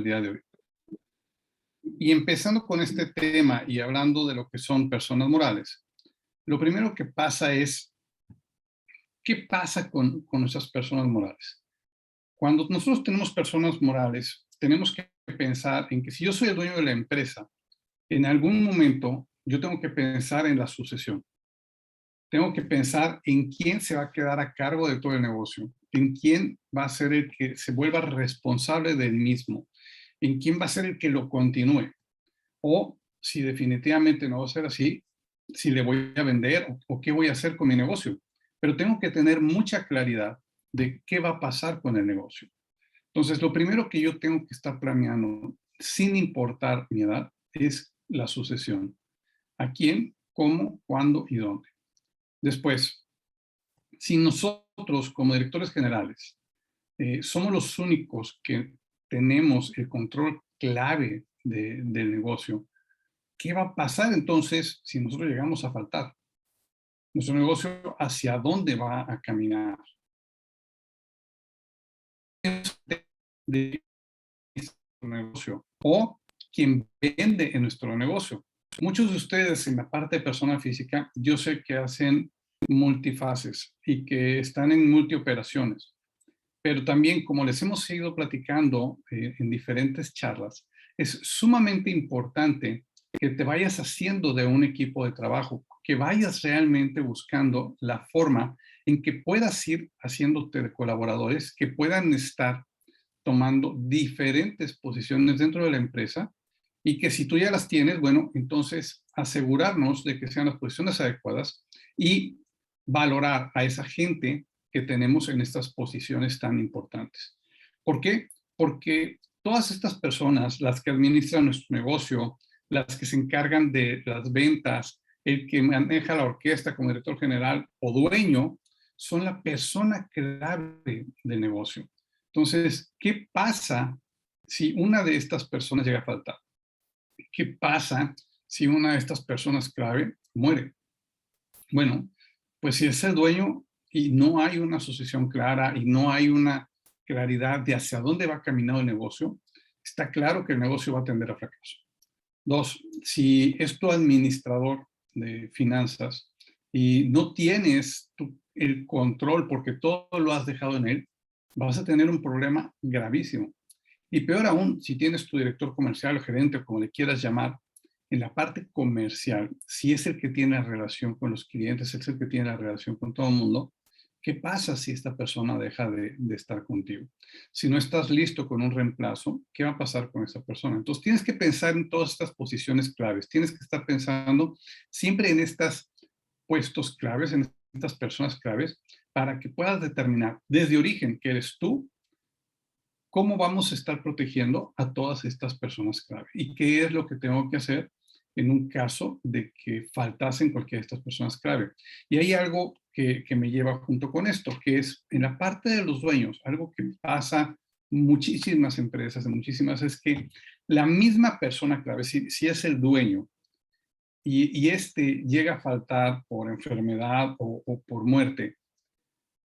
el día de hoy. Y empezando con este tema y hablando de lo que son personas morales, lo primero que pasa es, ¿qué pasa con nuestras personas morales? Cuando nosotros tenemos personas morales, tenemos que pensar en que si yo soy el dueño de la empresa, en algún momento yo tengo que pensar en la sucesión. Tengo que pensar en quién se va a quedar a cargo de todo el negocio, en quién va a ser el que se vuelva responsable del mismo, en quién va a ser el que lo continúe. O si definitivamente no va a ser así, si le voy a vender o qué voy a hacer con mi negocio. Pero tengo que tener mucha claridad de qué va a pasar con el negocio. Entonces, lo primero que yo tengo que estar planeando, sin importar mi edad, es la sucesión. ¿A quién, cómo, cuándo y dónde? Después, si nosotros como directores generales somos los únicos que tenemos el control clave del negocio, ¿qué va a pasar entonces si nosotros llegamos a faltar? Nuestro negocio, ¿hacia dónde va a caminar? De nuestro negocio o quien vende en nuestro negocio. Muchos de ustedes en la parte de persona física, yo sé que hacen multifaces y que están en multioperaciones, pero también, como les hemos seguido platicando en diferentes charlas, es sumamente importante que te vayas haciendo de un equipo de trabajo, que vayas realmente buscando la forma en que puedas ir haciéndote de colaboradores que puedan estar tomando diferentes posiciones dentro de la empresa y que si tú ya las tienes, bueno, entonces asegurarnos de que sean las posiciones adecuadas y valorar a esa gente que tenemos en estas posiciones tan importantes. ¿Por qué? Porque todas estas personas, las que administran nuestro negocio, las que se encargan de las ventas, el que maneja la orquesta como director general o dueño, son la persona clave del negocio. Entonces, ¿qué pasa si una de estas personas llega a faltar? ¿Qué pasa si una de estas personas clave muere? Bueno, pues si es el dueño y no hay una asociación clara y no hay una claridad de hacia dónde va caminando el negocio, está claro que el negocio va a tender a fracaso. Dos, si es tu administrador de finanzas y no tienes el control porque todo lo has dejado en él, vas a tener un problema gravísimo. Y peor aún, si tienes tu director comercial o gerente o como le quieras llamar, en la parte comercial, si es el que tiene la relación con los clientes, es el que tiene la relación con todo el mundo, ¿qué pasa si esta persona deja de estar contigo? Si no estás listo con un reemplazo, ¿qué va a pasar con esa persona? Entonces tienes que pensar en todas estas posiciones claves, tienes que estar pensando siempre en estos puestos claves, en estas personas claves, para que puedas determinar desde origen que eres tú, cómo vamos a estar protegiendo a todas estas personas clave y qué es lo que tengo que hacer en un caso de que faltasen cualquiera de estas personas clave. Y hay algo que me lleva junto con esto, que es en la parte de los dueños, algo que pasa muchísimas empresas, de muchísimas, es que la misma persona clave, si es el dueño y este llega a faltar por enfermedad o por muerte,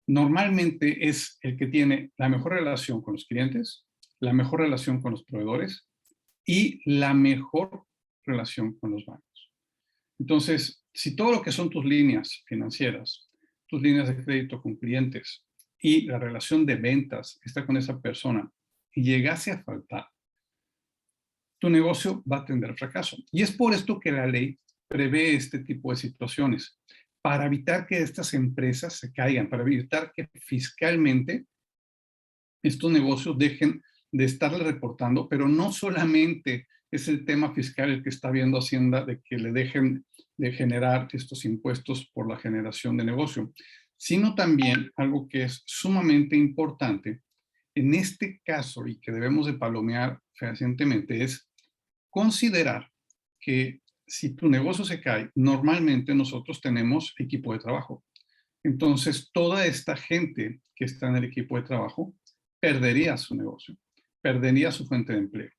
normalmente es el que tiene la mejor relación con los clientes, la mejor relación con los proveedores y la mejor relación con los bancos. Entonces, si todo lo que son tus líneas financieras, tus líneas de crédito con clientes y la relación de ventas está con esa persona y llegase a faltar, tu negocio va a tender al fracaso. Y es por esto que la ley prevé este tipo de situaciones, para evitar que estas empresas se caigan, para evitar que fiscalmente estos negocios dejen de estarle reportando, pero no solamente es el tema fiscal el que está viendo Hacienda de que le dejen de generar estos impuestos por la generación de negocio, sino también algo que es sumamente importante en este caso y que debemos de palomear fehacientemente es considerar que si tu negocio se cae, normalmente nosotros tenemos equipo de trabajo. Entonces, toda esta gente que está en el equipo de trabajo perdería su negocio, perdería su fuente de empleo.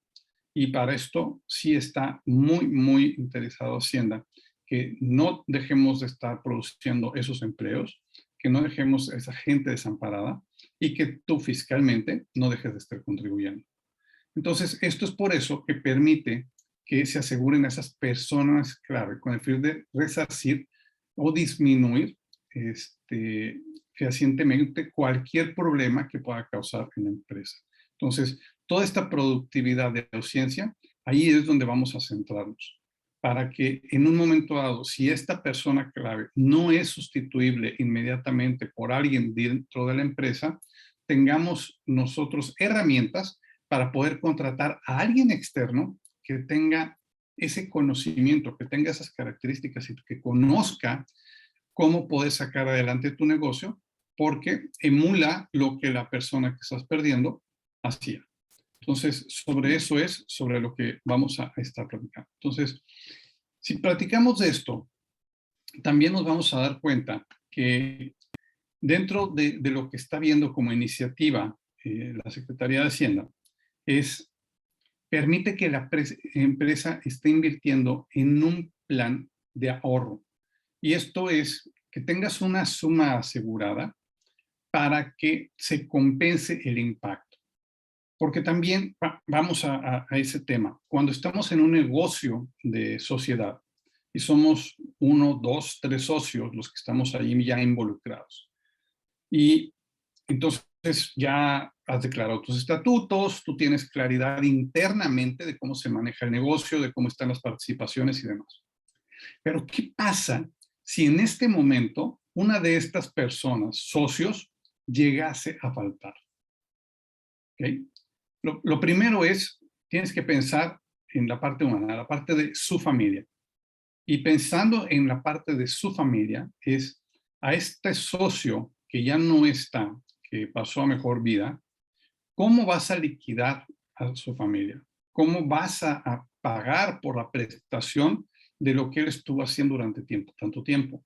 Y para esto sí está muy, muy interesado Hacienda, que no dejemos de estar produciendo esos empleos, que no dejemos a esa gente desamparada y que tú fiscalmente no dejes de estar contribuyendo. Entonces, esto es por eso que permite que se aseguren esas personas clave con el fin de resarcir o disminuir fehacientemente cualquier problema que pueda causar en la empresa. Entonces, toda esta productividad de la ciencia, ahí es donde vamos a centrarnos, para que en un momento dado, si esta persona clave no es sustituible inmediatamente por alguien dentro de la empresa, tengamos nosotros herramientas para poder contratar a alguien externo que tenga ese conocimiento, que tenga esas características y que conozca cómo poder sacar adelante tu negocio, porque emula lo que la persona que estás perdiendo hacía. Entonces, sobre eso es sobre lo que vamos a estar platicando. Entonces, si platicamos de esto, también nos vamos a dar cuenta que dentro de lo que está viendo como iniciativa la Secretaría de Hacienda, permite que la empresa esté invirtiendo en un plan de ahorro. Y esto es que tengas una suma asegurada para que se compense el impacto. Porque también vamos a ese tema. Cuando estamos en un negocio de sociedad y somos 1, 2, 3 socios los que estamos ahí ya involucrados. Y entonces ya has declarado tus estatutos, tú tienes claridad internamente de cómo se maneja el negocio, de cómo están las participaciones y demás. Pero ¿qué pasa si en este momento una de estas personas, socios, llegase a faltar? ¿Okay? Lo primero es, tienes que pensar en la parte humana, la parte de su familia. Y pensando en la parte de su familia, es a este socio que ya no está, que pasó a mejor vida, ¿cómo vas a liquidar a su familia? ¿Cómo vas a pagar por la prestación de lo que él estuvo haciendo durante tanto tiempo?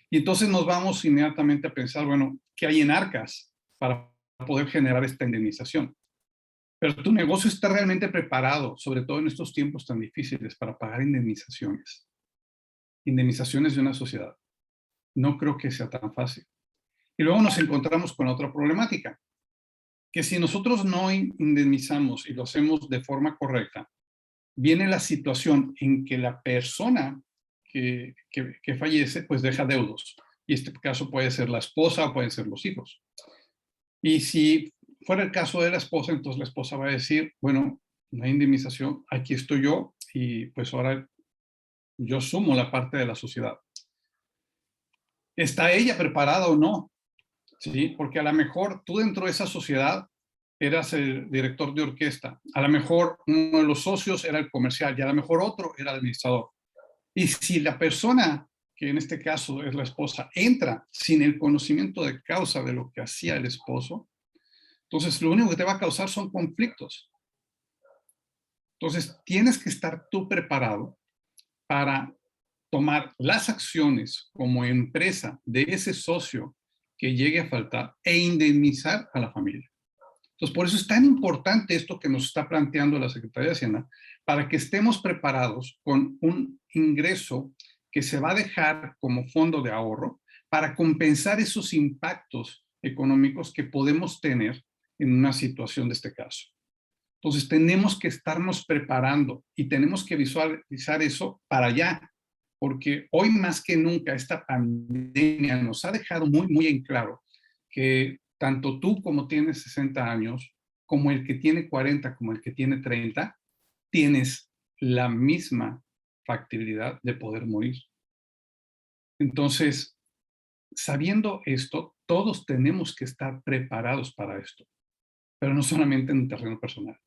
Y entonces nos vamos inmediatamente a pensar, bueno, ¿qué hay en arcas para poder generar esta indemnización? Pero tu negocio está realmente preparado, sobre todo en estos tiempos tan difíciles, para pagar indemnizaciones. Indemnizaciones de una sociedad. No creo que sea tan fácil. Y luego nos encontramos con otra problemática, que si nosotros no indemnizamos y lo hacemos de forma correcta, viene la situación en que la persona que fallece, pues deja deudos. Y este caso puede ser la esposa o pueden ser los hijos. Y si fuera el caso de la esposa, entonces la esposa va a decir, bueno, no hay indemnización, aquí estoy yo y pues ahora yo sumo la parte de la sociedad. ¿Está ella preparada o no? ¿Sí? Porque a lo mejor tú dentro de esa sociedad eras el director de orquesta, a lo mejor uno de los socios era el comercial y a lo mejor otro era el administrador. Y si la persona, que en este caso es la esposa, entra sin el conocimiento de causa de lo que hacía el esposo, entonces lo único que te va a causar son conflictos. Entonces tienes que estar tú preparado para tomar las acciones como empresa de ese socio que llegue a faltar e indemnizar a la familia. Entonces, por eso es tan importante esto que nos está planteando la Secretaría de Hacienda, para que estemos preparados con un ingreso que se va a dejar como fondo de ahorro para compensar esos impactos económicos que podemos tener en una situación de este caso. Entonces, tenemos que estarnos preparando y tenemos que visualizar eso para allá, porque hoy más que nunca esta pandemia nos ha dejado muy, muy en claro que tanto tú como tienes 60 años, como el que tiene 40, como el que tiene 30, tienes la misma factibilidad de poder morir. Entonces, sabiendo esto, todos tenemos que estar preparados para esto, pero no solamente en el terreno personal,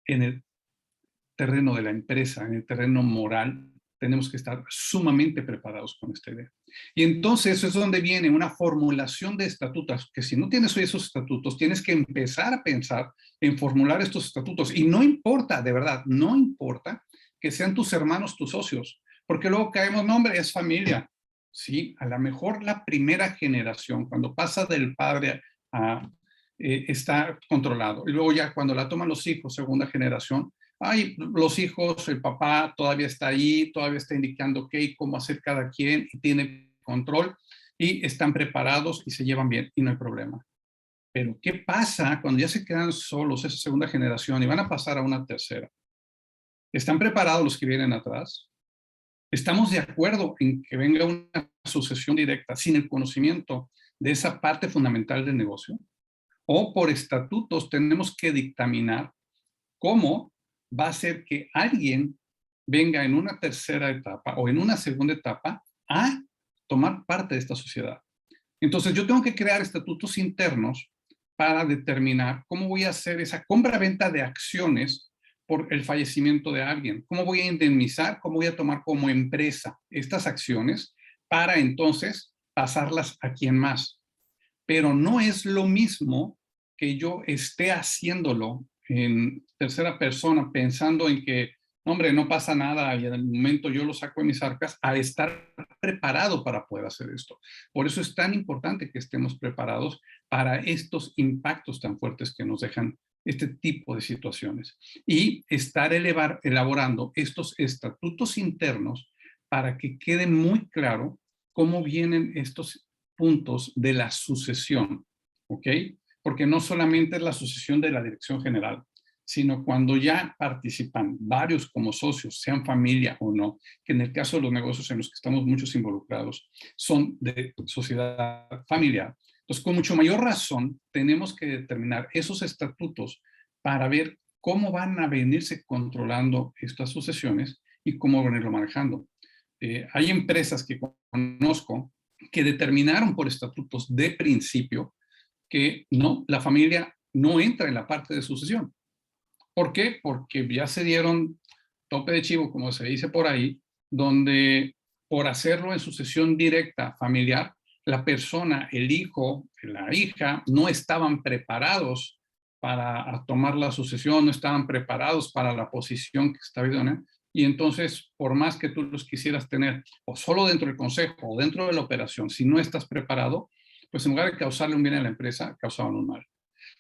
en el terreno de la empresa, en el terreno moral, tenemos que estar sumamente preparados con esta idea. Y entonces eso es donde viene una formulación de estatutos, que si no tienes hoy esos estatutos, tienes que empezar a pensar en formular estos estatutos. Y no importa, de verdad, no importa que sean tus hermanos, tus socios, porque luego caemos, no, hombre, es familia. Sí, a lo mejor la primera generación, cuando pasa del padre a está controlado. Y luego ya cuando la toman los hijos, segunda generación, ay, los hijos, el papá todavía está ahí, todavía está indicando qué y cómo hacer cada quien y tiene control y están preparados y se llevan bien y no hay problema. Pero ¿qué pasa cuando ya se quedan solos esa segunda generación y van a pasar a una tercera? ¿Están preparados los que vienen atrás? ¿Estamos de acuerdo en que venga una sucesión directa sin el conocimiento de esa parte fundamental del negocio? ¿O por estatutos tenemos que dictaminar cómo va a ser que alguien venga en una tercera etapa o en una segunda etapa a tomar parte de esta sociedad? Entonces yo tengo que crear estatutos internos para determinar cómo voy a hacer esa compra-venta de acciones por el fallecimiento de alguien, cómo voy a indemnizar, cómo voy a tomar como empresa estas acciones para entonces pasarlas a quien más. Pero no es lo mismo que yo esté haciéndolo en tercera persona pensando en que, hombre, no pasa nada y en el momento yo lo saco de mis arcas, a estar preparado para poder hacer esto. Por eso es tan importante que estemos preparados para estos impactos tan fuertes que nos dejan este tipo de situaciones y estar elaborando estos estatutos internos para que quede muy claro cómo vienen estos puntos de la sucesión, ¿ok? Porque no solamente es la sucesión de la dirección general, sino cuando ya participan varios como socios, sean familia o no, que en el caso de los negocios en los que estamos muchos involucrados, son de sociedad familiar. Entonces, con mucho mayor razón, tenemos que determinar esos estatutos para ver cómo van a venirse controlando estas sucesiones y cómo venirlo manejando. Hay empresas que conozco que determinaron por estatutos de principio que no, la familia no entra en la parte de sucesión. ¿Por qué? Porque ya se dieron tope de chivo, como se dice por ahí, donde por hacerlo en sucesión directa familiar, la persona, el hijo, la hija, no estaban preparados para tomar la sucesión, no estaban preparados para la posición que está idónea. Y entonces, por más que tú los quisieras tener, o solo dentro del consejo, o dentro de la operación, si no estás preparado, pues en lugar de causarle un bien a la empresa, causaban un mal.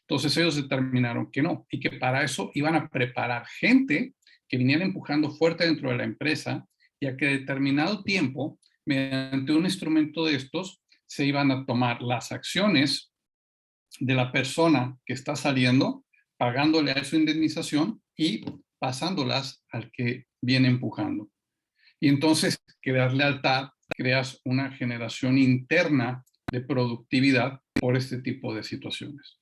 Entonces ellos determinaron que no, y que para eso iban a preparar gente que viniera empujando fuerte dentro de la empresa, y a que determinado tiempo, mediante un instrumento de estos, se iban a tomar las acciones de la persona que está saliendo, pagándole a su indemnización y pasándolas al que viene empujando. Y entonces creas lealtad, creas una generación interna de productividad por este tipo de situaciones.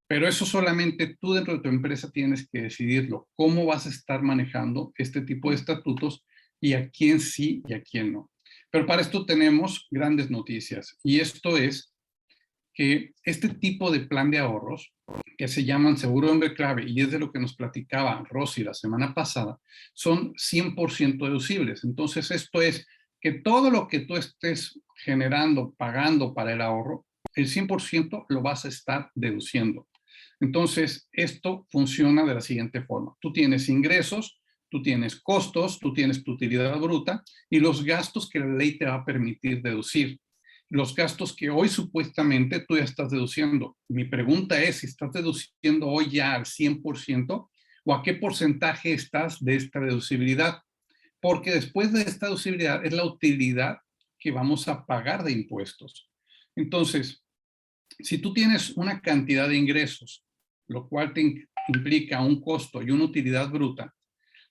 Pero eso solamente tú dentro de tu empresa tienes que decidirlo, cómo vas a estar manejando este tipo de estatutos y a quién sí y a quién no. Pero para esto tenemos grandes noticias, y esto es que este tipo de plan de ahorros, que se llaman seguro de hombre clave, y es de lo que nos platicaba Rosy la semana pasada, son 100% deducibles. Entonces esto es que todo lo que tú estés generando, pagando para el ahorro, el 100% lo vas a estar deduciendo. Entonces, esto funciona de la siguiente forma. Tú tienes ingresos, tú tienes costos, tú tienes tu utilidad bruta y los gastos que la ley te va a permitir deducir. Los gastos que hoy supuestamente tú ya estás deduciendo. Mi pregunta es si estás deduciendo hoy ya al 100% o a qué porcentaje estás de esta deducibilidad. Porque después de esta deducibilidad es la utilidad que vamos a pagar de impuestos. Entonces, si tú tienes una cantidad de ingresos, lo cual te implica un costo y una utilidad bruta,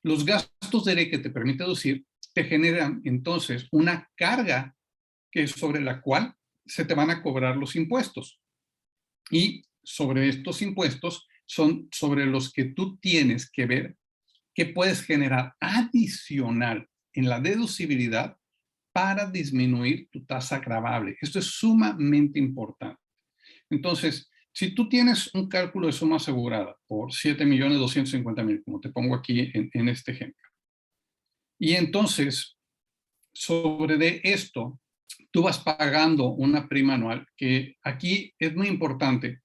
los gastos de ley que te permite deducir te generan entonces una carga que es sobre la cual se te van a cobrar los impuestos. Y sobre estos impuestos son sobre los que tú tienes que ver qué puedes generar adicional en la deducibilidad para disminuir tu tasa gravable. Esto es sumamente importante. Entonces, si tú tienes un cálculo de suma asegurada por 7.250.000, como te pongo aquí en este ejemplo, y entonces sobre de esto, tú vas pagando una prima anual, que aquí es muy importante.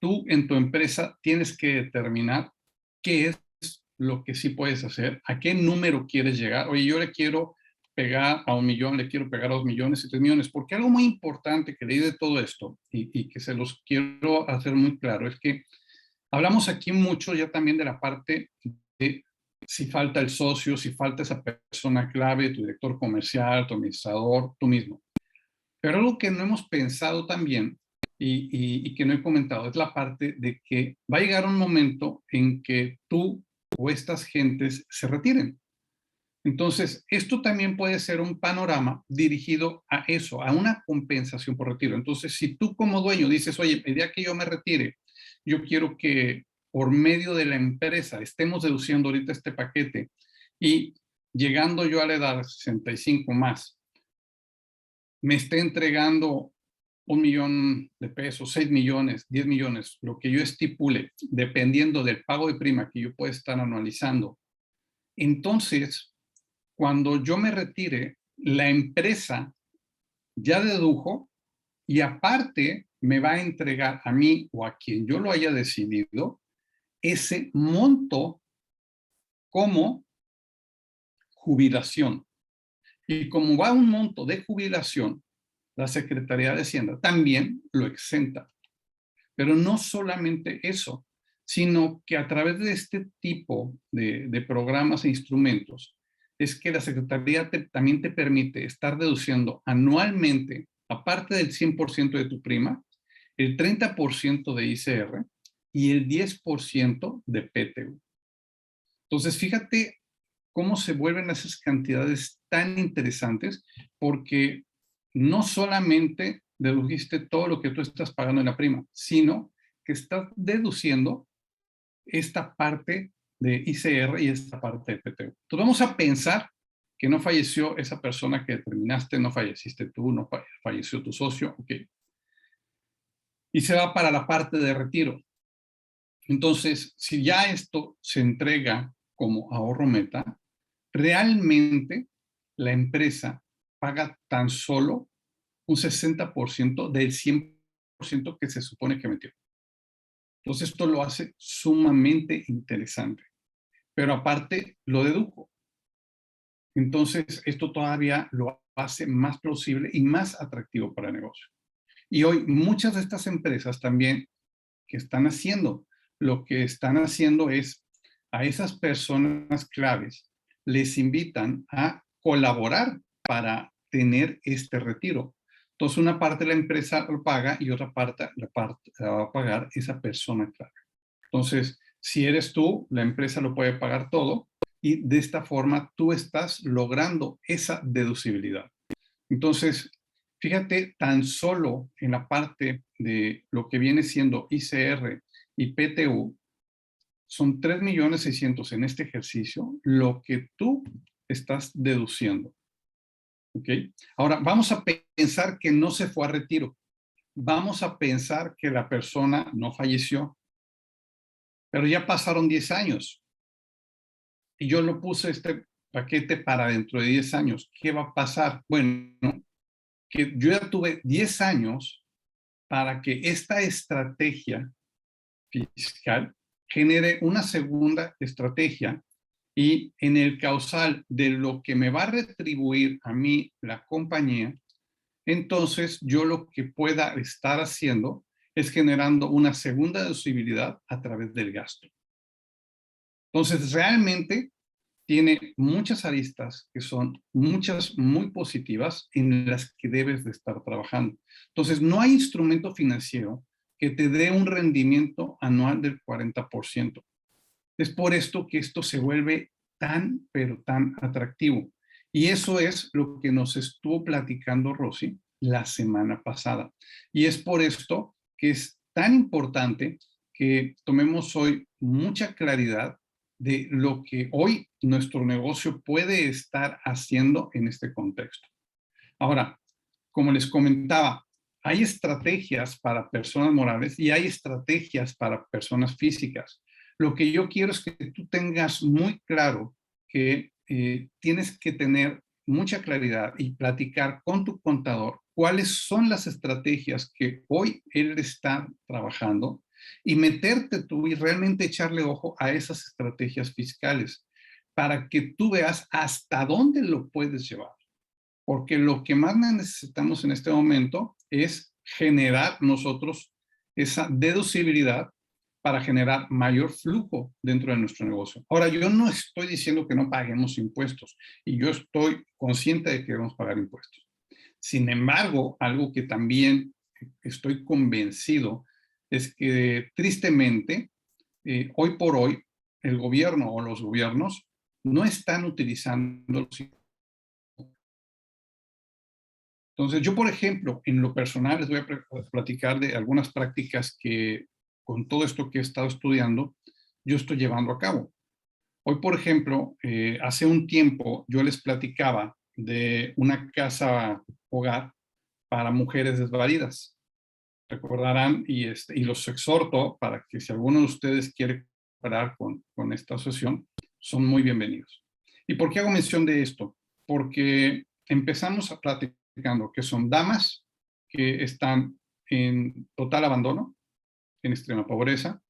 Tú en tu empresa tienes que determinar qué es lo que sí puedes hacer, a qué número quieres llegar. Oye, yo le quiero pegar a 1.000.000, le quiero pegar a 2.000.000 y 3.000.000, porque algo muy importante que leí de todo esto y que se los quiero hacer muy claro es que hablamos aquí mucho ya también de la parte de si falta el socio, si falta esa persona clave, tu director comercial, tu administrador, tú mismo. Pero algo que no hemos pensado también y que no he comentado, es la parte de que va a llegar un momento en que tú o estas gentes se retiren. Entonces, esto también puede ser un panorama dirigido a eso, a una compensación por retiro. Entonces, si tú como dueño dices, oye, el día que yo me retire, yo quiero que por medio de la empresa estemos deduciendo ahorita este paquete y llegando yo a la edad de 65 más, me esté entregando 1 millón de pesos, 6 millones, 10 millones, lo que yo estipule, dependiendo del pago de prima que yo pueda estar anualizando. Entonces, cuando yo me retire, la empresa ya dedujo y aparte me va a entregar a mí o a quien yo lo haya decidido ese monto como jubilación. Y como va un monto de jubilación, la Secretaría de Hacienda también lo exenta. Pero no solamente eso, sino que a través de este tipo de programas e instrumentos, es que la Secretaría también te permite estar deduciendo anualmente, aparte del 100% de tu prima, el 30% de ICR y el 10% de PTU. Entonces, fíjate cómo se vuelven esas cantidades tan interesantes, porque no solamente dedujiste todo lo que tú estás pagando en la prima, sino que estás deduciendo esta parte de ICR y esta parte de PTU. Entonces vamos a pensar que no falleció esa persona que determinaste, no falleciste tú, no falleció tu socio, ok. Y se va para la parte de retiro. Entonces, si ya esto se entrega como ahorro meta, realmente la empresa paga tan solo un 60% del 100% que se supone que metió. Entonces esto lo hace sumamente interesante. Pero aparte lo dedujo. Entonces esto todavía lo hace más plausible y más atractivo para el negocio. Y hoy muchas de estas empresas también que están haciendo, lo que están haciendo es a esas personas claves les invitan a colaborar para tener este retiro. Entonces, una parte de la empresa lo paga y otra parte la va a pagar esa persona clave. Entonces, si eres tú, la empresa lo puede pagar todo y de esta forma tú estás logrando esa deducibilidad. Entonces, fíjate tan solo en la parte de lo que viene siendo ICR y PTU, son 3.600.000 en este ejercicio, lo que tú estás deduciendo. ¿Ok? Ahora, vamos a pensar que no se fue a retiro. Vamos a pensar que la persona no falleció, pero ya pasaron 10 años y yo lo puse este paquete para dentro de 10 años. ¿Qué va a pasar? Bueno, que yo ya tuve 10 años para que esta estrategia fiscal genere una segunda estrategia y en el causal de lo que me va a retribuir a mí la compañía, entonces yo lo que pueda estar haciendo es generando una segunda deducibilidad a través del gasto. Entonces realmente tiene muchas aristas que son muchas muy positivas en las que debes de estar trabajando. Entonces, no hay instrumento financiero que te dé un rendimiento anual del 40%. Es por esto que esto se vuelve tan, pero tan atractivo. Y eso es lo que nos estuvo platicando Rosy la semana pasada. Y es por esto que es tan importante que tomemos hoy mucha claridad de lo que hoy nuestro negocio puede estar haciendo en este contexto. Ahora, como les comentaba, hay estrategias para personas morales y hay estrategias para personas físicas. Lo que yo quiero es que tú tengas muy claro que tienes que tener mucha claridad y platicar con tu contador cuáles son las estrategias que hoy él está trabajando y meterte tú y realmente echarle ojo a esas estrategias fiscales para que tú veas hasta dónde lo puedes llevar. Porque lo que más necesitamos en este momento es generar nosotros esa deducibilidad para generar mayor flujo dentro de nuestro negocio. Ahora, yo no estoy diciendo que no paguemos impuestos y yo estoy consciente de que debemos pagar impuestos. Sin embargo, algo que también estoy convencido es que tristemente, hoy por hoy, el gobierno o los gobiernos no están utilizando los. Entonces, yo, por ejemplo, en lo personal, les voy a platicar de algunas prácticas que, con todo esto que he estado estudiando, yo estoy llevando a cabo. Hoy, por ejemplo, hace un tiempo yo les platicaba de una casa hogar para mujeres desvalidas. Recordarán, y los exhorto para que si alguno de ustedes quiere cooperar con esta asociación, son muy bienvenidos. ¿Y por qué hago mención de esto? Porque empezamos a platicando que son damas que están en total abandono, en extrema pobreza.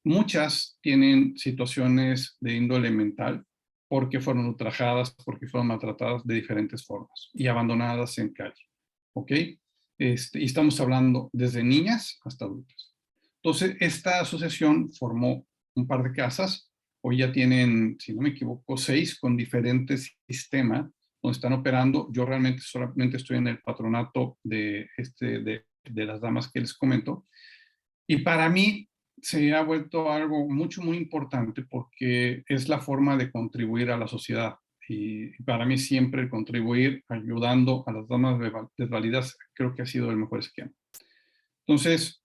Muchas tienen situaciones de índole mental porque fueron ultrajadas, porque fueron maltratadas de diferentes formas y abandonadas en calle. ¿Ok? Y estamos hablando desde niñas hasta adultas. Entonces, esta asociación formó un par de casas. Hoy ya tienen, si no me equivoco, 6 con diferentes sistemas donde están operando. Yo realmente solamente estoy en el patronato de las damas que les comento. Y para mí se ha vuelto algo muy importante porque es la forma de contribuir a la sociedad. Y para mí siempre el contribuir ayudando a las damas desvalidas creo que ha sido el mejor esquema. Entonces,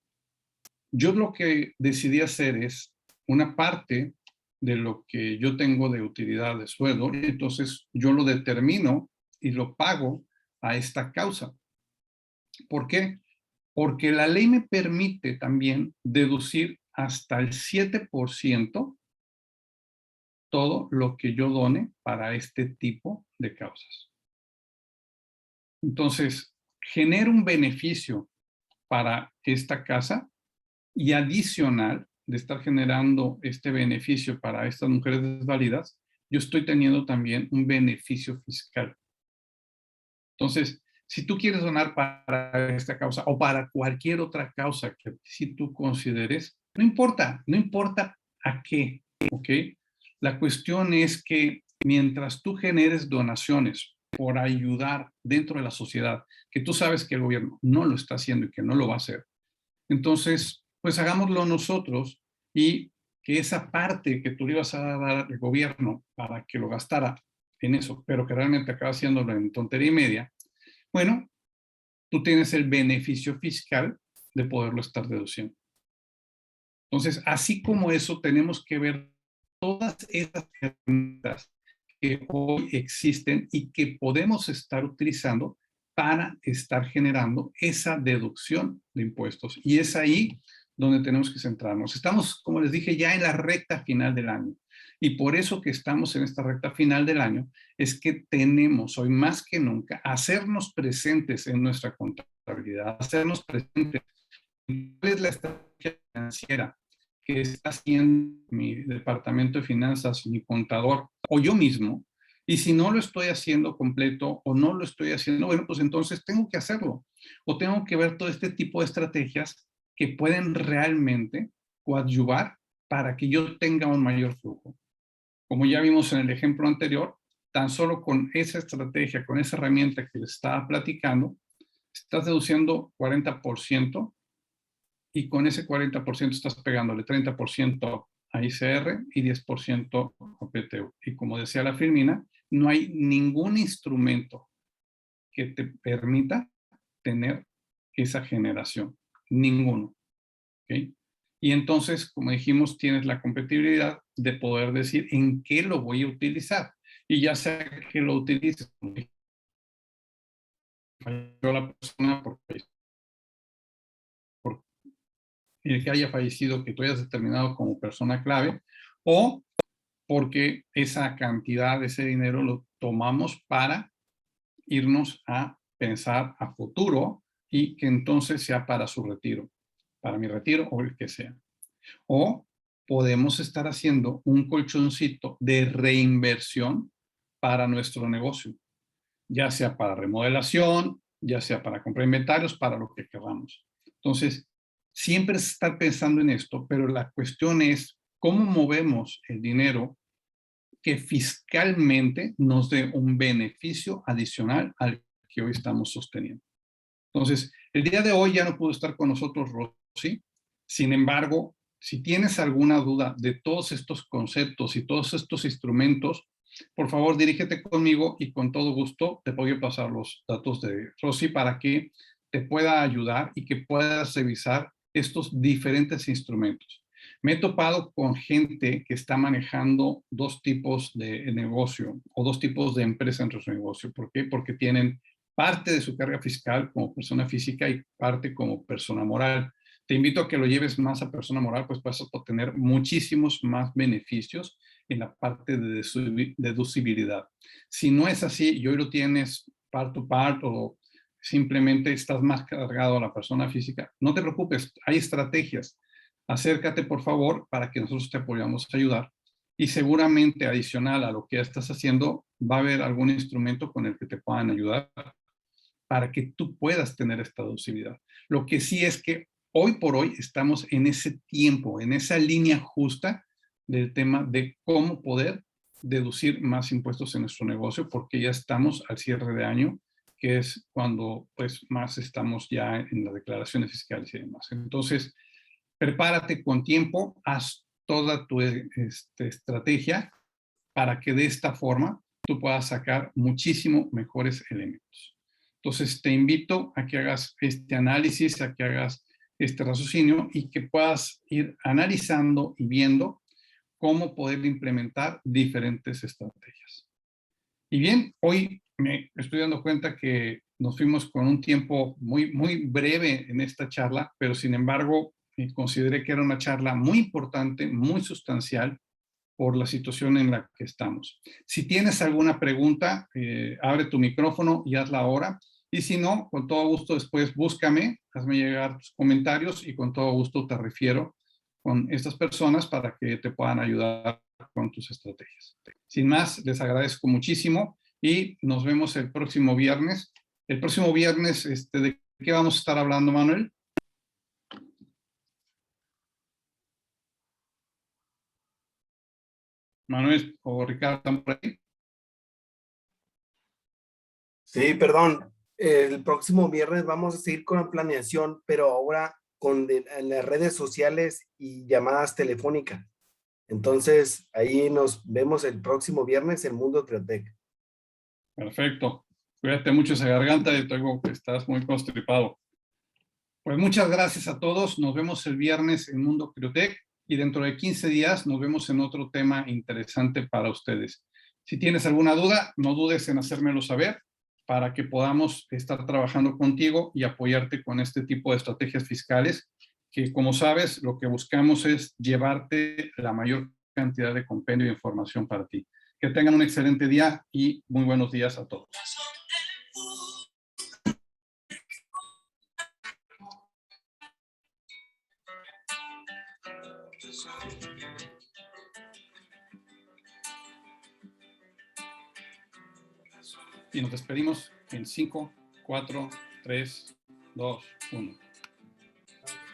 yo lo que decidí hacer es una parte de lo que yo tengo de utilidad de sueldo, y entonces yo lo determino y lo pago a esta causa. ¿Por qué? Porque la ley me permite también deducir hasta el 7% todo lo que yo done para este tipo de causas. Entonces, genero un beneficio para esta casa y adicional de estar generando este beneficio para estas mujeres desvalidas, yo estoy teniendo también un beneficio fiscal. Entonces, si tú quieres donar para esta causa o para cualquier otra causa que si tú consideres, no importa a qué, ¿ok? La cuestión es que mientras tú generes donaciones por ayudar dentro de la sociedad, que tú sabes que el gobierno no lo está haciendo y que no lo va a hacer, entonces, pues hagámoslo nosotros y que esa parte que tú le ibas a dar al gobierno para que lo gastara en eso, pero que realmente acaba haciéndolo en tontería y media, bueno, tú tienes el beneficio fiscal de poderlo estar deduciendo. Entonces, así como eso, tenemos que ver todas esas herramientas que hoy existen y que podemos estar utilizando para estar generando esa deducción de impuestos. Y es ahí donde tenemos que centrarnos. Estamos, como les dije, ya en la recta final del año. Y por eso que estamos en esta recta final del año, es que tenemos hoy más que nunca hacernos presentes en nuestra contabilidad, hacernos presentes en cuál es la estrategia financiera que está haciendo mi departamento de finanzas, mi contador o yo mismo. Y si no lo estoy haciendo completo o no lo estoy haciendo, bueno, pues entonces tengo que hacerlo. O tengo que ver todo este tipo de estrategias que pueden realmente coadyuvar para que yo tenga un mayor flujo. Como ya vimos en el ejemplo anterior, tan solo con esa estrategia, con esa herramienta que les estaba platicando, estás deduciendo 40% y con ese 40% estás pegándole 30% a ICR y 10% a PTU. Y como decía la Firmina, no hay ningún instrumento que te permita tener esa generación. Ninguno. ¿Okay? Y entonces, como dijimos, tienes la compatibilidad de poder decir en qué lo voy a utilizar. Y ya sea que lo utilices, como falló la persona por el que haya fallecido, que tú hayas determinado como persona clave, o porque esa cantidad, ese dinero lo tomamos para irnos a pensar a futuro y que entonces sea para su retiro, para mi retiro o el que sea. O podemos estar haciendo un colchoncito de reinversión para nuestro negocio, ya sea para remodelación, ya sea para comprar inventarios, para lo que queramos. Entonces, siempre es estar pensando en esto, pero la cuestión es cómo movemos el dinero que fiscalmente nos dé un beneficio adicional al que hoy estamos sosteniendo. Entonces, El día de hoy ya no pudo estar con nosotros Rosy. Sin embargo, si tienes alguna duda de todos estos conceptos y todos estos instrumentos, por favor dirígete conmigo y con todo gusto te voy a pasar los datos de Rosy para que te pueda ayudar y que puedas revisar estos diferentes instrumentos. Me he topado con gente que está manejando dos tipos de negocio o dos tipos de empresa en su negocio. ¿Por qué? Porque tienen parte de su carga fiscal como persona física y parte como persona moral. Te invito a que lo lleves más a persona moral, pues vas a obtener muchísimos más beneficios en la parte de deducibilidad. Si no es así y hoy lo tienes part to part o simplemente estás más cargado a la persona física, no te preocupes, hay estrategias. Acércate, por favor, para que nosotros te apoyamos a ayudar. Y seguramente, adicional a lo que ya estás haciendo, va a haber algún instrumento con el que te puedan ayudar para que tú puedas tener esta deducibilidad. Lo que sí es que hoy por hoy estamos en ese tiempo, en esa línea justa del tema de cómo poder deducir más impuestos en nuestro negocio, porque ya estamos al cierre de año, que es cuando pues más estamos ya en las declaraciones fiscales y demás. Entonces, prepárate con tiempo, haz toda tu estrategia para que de esta forma tú puedas sacar muchísimo mejores elementos. Entonces, te invito a que hagas este análisis, a que hagas este raciocinio y que puedas ir analizando y viendo cómo poder implementar diferentes estrategias. Y bien, hoy me estoy dando cuenta que nos fuimos con un tiempo muy breve en esta charla, pero sin embargo, consideré que era una charla muy importante, muy sustancial, por la situación en la que estamos. Si tienes alguna pregunta, abre tu micrófono y hazla ahora. Y si no, con todo gusto después búscame, hazme llegar tus comentarios y con todo gusto te refiero con estas personas para que te puedan ayudar con tus estrategias. Sin más, les agradezco muchísimo y nos vemos el próximo viernes. El próximo viernes, ¿de qué vamos a estar hablando, Manuel? Manuel o Ricardo, ¿están por ahí? Sí, perdón. El próximo viernes vamos a seguir con la planeación, pero ahora en las redes sociales y llamadas telefónicas. Entonces, ahí nos vemos el próximo viernes en Mundo Creotec. Perfecto. Cuídate mucho esa garganta, yo tengo que estás muy constipado. Pues muchas gracias a todos. Nos vemos el viernes en Mundo Criotec y dentro de 15 días nos vemos en otro tema interesante para ustedes. Si tienes alguna duda, no dudes en hacérmelo saber para que podamos estar trabajando contigo y apoyarte con este tipo de estrategias fiscales que, como sabes, lo que buscamos es llevarte la mayor cantidad de compendio e información para ti. Que tengan un excelente día y muy buenos días a todos. Y nos despedimos en 5, 4, 3, 2, 1.